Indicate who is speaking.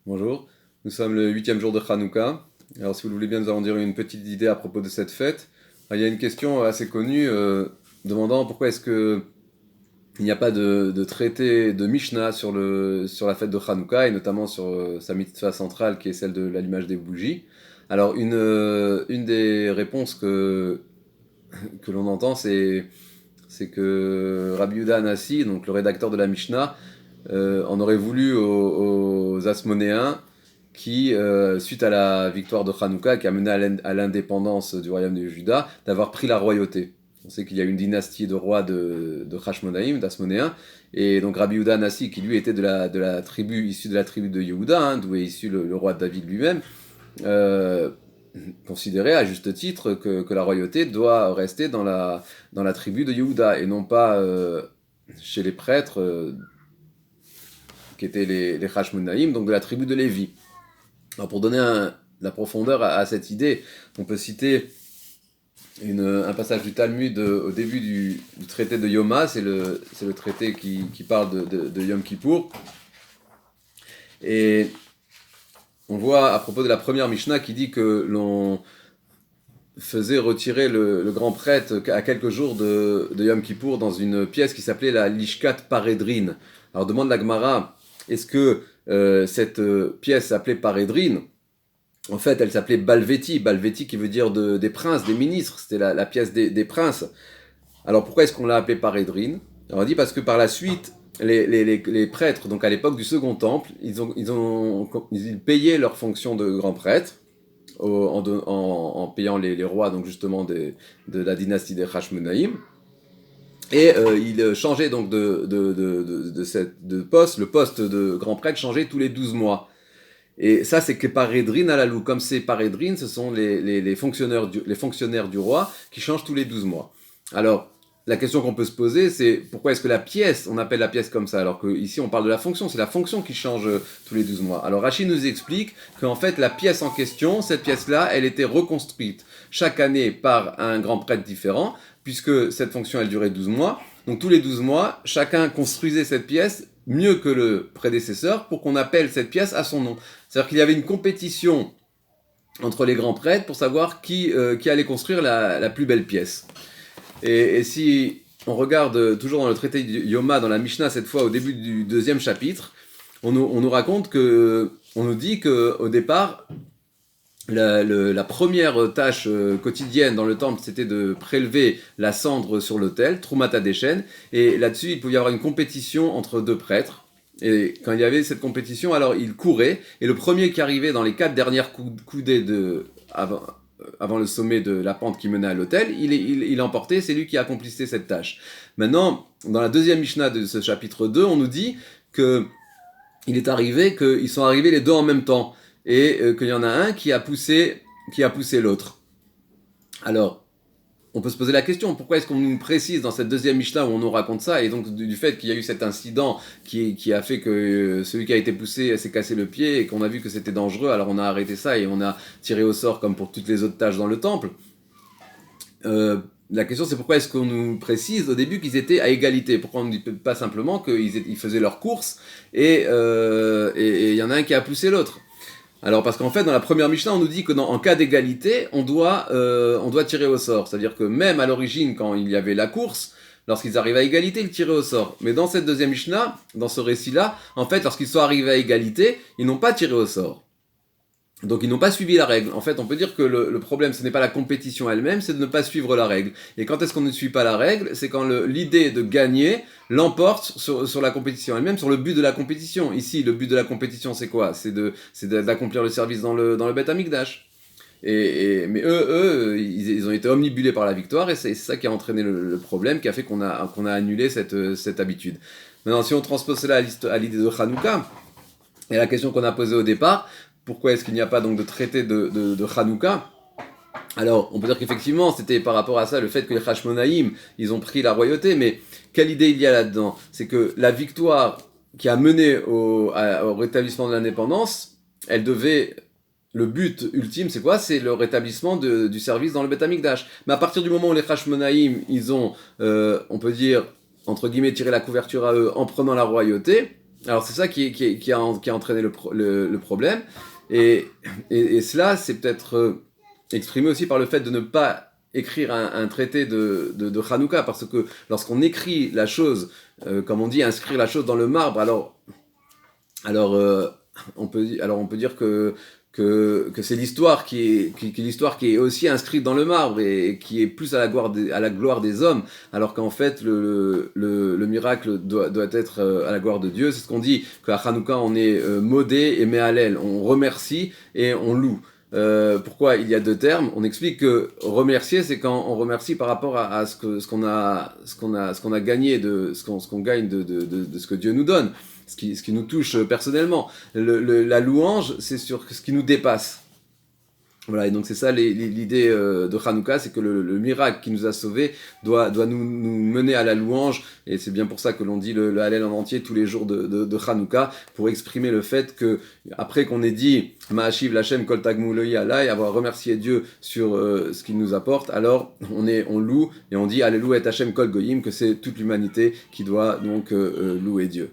Speaker 1: Bonjour, nous sommes le huitième jour de Hanouka. Alors si vous le voulez bien nous en dire une petite idée à propos de cette fête. Il y a une question assez connue demandant pourquoi est-ce que il n'y a pas de traité de Mishnah sur la fête de Hanouka et notamment sur sa mitzvah centrale qui est celle de l'allumage des bougies. Alors une des réponses que l'on entend c'est que Rabbi Yehuda Hanassi, donc le rédacteur de la Mishnah, en aurait voulu aux Asmonéens qui, suite à la victoire de Hanouka, qui a mené à l'indépendance du royaume de Juda, d'avoir pris la royauté. On sait qu'il y a une dynastie de rois de Hashmonaïm, d'Asmonéens, et donc Rabbi Yehuda Nassi, qui lui était de la tribu, issu de la tribu de Yehuda, hein, d'où est issu le roi David lui-même, euh, considérait à juste titre que la royauté doit rester dans la tribu de Yehuda, et non pas chez les prêtres, qui étaient les Hashmonaïm, donc de la tribu de Lévi. Alors pour donner la profondeur à cette idée, on peut citer un passage du Talmud au début du traité de Yoma, c'est le traité qui parle de Yom Kippour. Et on voit à propos de la première Mishnah qui dit que l'on faisait retirer le grand prêtre à quelques jours de Yom Kippour dans une pièce qui s'appelait la Lishkat Paredrin. Alors demande la Gemara, est-ce que cette pièce s'appelait Paredrin? En fait, elle s'appelait Balveti, Balveti qui veut dire des princes, des ministres, c'était la pièce des princes. Alors pourquoi est-ce qu'on l'a appelée Paredrin? On dit parce que par la suite, les prêtres, donc à l'époque du Second Temple, ils payaient leur fonction de grand prêtre en payant les rois, donc justement de la dynastie des Hashmonaïm. Et il changeait donc de poste, le poste de grand prêtre changeait tous les 12 mois. Et ça, c'est que Paredrin à la loup. Comme c'est Paredrin, ce sont les fonctionnaires du roi qui changent tous les 12 mois. Alors, la question qu'on peut se poser, c'est pourquoi est-ce que la pièce, on appelle la pièce comme ça, alors qu'ici on parle de la fonction, c'est la fonction qui change tous les 12 mois. Alors Rachid nous explique qu'en fait la pièce en question, cette pièce-là, elle était reconstruite chaque année par un grand prêtre différent, puisque cette fonction elle durait 12 mois. Donc tous les 12 mois, chacun construisait cette pièce mieux que le prédécesseur pour qu'on appelle cette pièce à son nom. C'est-à-dire qu'il y avait une compétition entre les grands prêtres pour savoir qui allait construire la plus belle pièce. Et si on regarde toujours dans le traité Yoma, dans la Mishnah, cette fois au début du deuxième chapitre, on nous raconte on nous dit qu'au départ, la première tâche quotidienne dans le temple, c'était de prélever la cendre sur l'autel, Troumata Deshen, et là-dessus, il pouvait y avoir une compétition entre deux prêtres. Et quand il y avait cette compétition, alors ils couraient, et le premier qui arrivait dans les 4 dernières coudées avant le sommet de la pente qui menait à l'autel, il emportait, c'est lui qui accomplissait cette tâche. Maintenant, dans la deuxième Mishnah de ce chapitre 2, on nous dit qu'ils sont arrivés les deux en même temps, et qu'il y en a un qui a poussé l'autre. Alors, on peut se poser la question, pourquoi est-ce qu'on nous précise dans cette deuxième Mishnah où on nous raconte ça, et donc du fait qu'il y a eu cet incident qui a fait que celui qui a été poussé s'est cassé le pied, et qu'on a vu que c'était dangereux, alors on a arrêté ça et on a tiré au sort comme pour toutes les autres tâches dans le temple. La question c'est pourquoi est-ce qu'on nous précise au début qu'ils étaient à égalité? Pourquoi on ne dit pas simplement qu'ils faisaient leur course et il y en a un qui a poussé l'autre? Alors parce qu'en fait dans la première Mishnah on nous dit que en cas d'égalité on doit tirer au sort, c'est-à-dire que même à l'origine quand il y avait la course, lorsqu'ils arrivaient à égalité ils tiraient au sort, mais dans cette deuxième Mishnah, dans ce récit-là, en fait lorsqu'ils sont arrivés à égalité ils n'ont pas tiré au sort. Donc ils n'ont pas suivi la règle. En fait, on peut dire que le problème, ce n'est pas la compétition elle-même, c'est de ne pas suivre la règle. Et quand est-ce qu'on ne suit pas la règle? C'est quand l'idée de gagner l'emporte sur la compétition elle-même, sur le but de la compétition. Ici, le but de la compétition, c'est quoi? C'est d'accomplir le service dans le Beth Amikdash. Mais eux, ils ont été omnibulés par la victoire, et c'est ça qui a entraîné le problème, qui a fait qu'on a annulé cette habitude. Maintenant, si on transpose cela à l'idée de Hanouka, et la question qu'on a posée au départ, pourquoi est-ce qu'il n'y a pas donc de traité de Hanouka? Alors, on peut dire qu'effectivement, c'était par rapport à ça, le fait que les Hashmonaïm, ils ont pris la royauté, mais quelle idée il y a là-dedans? C'est que la victoire qui a mené au rétablissement de l'indépendance, le but ultime, c'est quoi? C'est le rétablissement du service dans le Beth Amikdash. Mais à partir du moment où les Hashmonaïm, ils ont, on peut dire, entre guillemets, tiré la couverture à eux en prenant la royauté, Alors c'est ça qui a entraîné le problème. Et cela, c'est peut-être exprimé aussi par le fait de ne pas écrire un traité de Hanouka, parce que lorsqu'on écrit la chose, comme on dit, inscrire la chose dans le marbre, alors, on peut dire que c'est l'histoire l'histoire qui est aussi inscrite dans le marbre et qui est plus à la gloire des hommes, alors qu'en fait le miracle doit être à la gloire de Dieu. C'est ce qu'on dit, qu'à Hanouka on est modé et méhalel, on remercie et on loue. Pourquoi il y a deux termes? On explique que remercier, c'est quand on remercie par rapport à ce qu'on a gagné, ce qu'on gagne de ce que Dieu nous donne, ce qui nous touche personnellement. La louange, c'est sur ce qui nous dépasse. Voilà, et donc c'est ça l'idée de Hanouka, c'est que le miracle qui nous a sauvés doit nous mener à la louange, et c'est bien pour ça que l'on dit le Hallel en entier tous les jours de Hanouka, pour exprimer le fait que, après qu'on ait dit Ma'ashiv Lachem Kol Tagmuloi Alai, avoir remercié Dieu sur ce qu'il nous apporte, alors on loue, et on dit Alléluia et Hachem Kol Goyim, que c'est toute l'humanité qui doit donc louer Dieu.